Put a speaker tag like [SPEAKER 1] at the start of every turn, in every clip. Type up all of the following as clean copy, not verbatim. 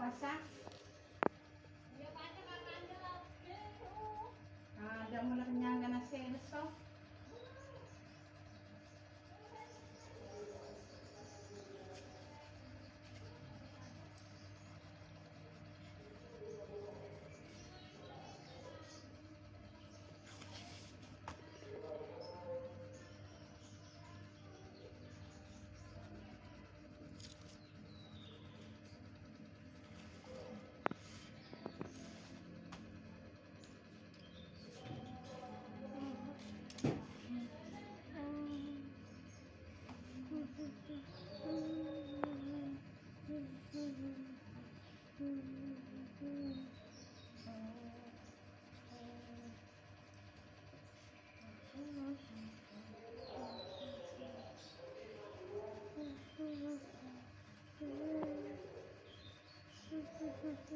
[SPEAKER 1] pasa. Ada mo na kanyang na senso.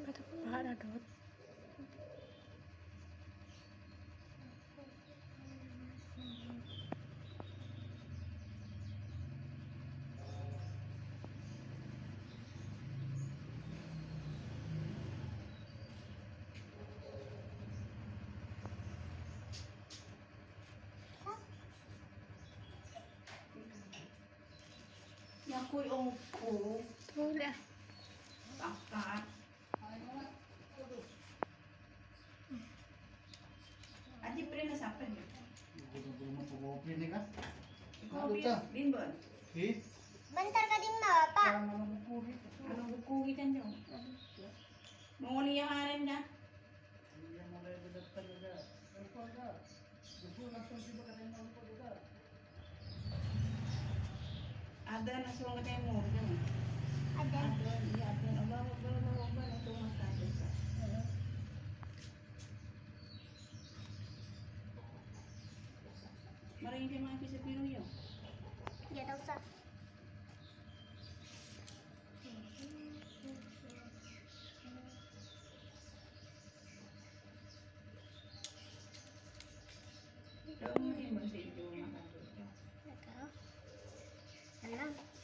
[SPEAKER 2] Kata Pak Dadot.
[SPEAKER 1] Yakuy ongko.
[SPEAKER 2] Boleh.
[SPEAKER 1] Pakat. Aji pre na sa akin. Binbon.
[SPEAKER 3] Bentar ka din na, Pak.
[SPEAKER 1] Anong bukuhi kan dyan? Munguni yung harin niya. Ada na sungat kayo mo.
[SPEAKER 3] Ada.
[SPEAKER 1] Ada. Aba, nasumas ka. Maraming kayo mga kisa piro yun.
[SPEAKER 3] Ya tak usah.
[SPEAKER 1] Daw mo yung masih yung mga
[SPEAKER 3] Tak tahu. Tenang.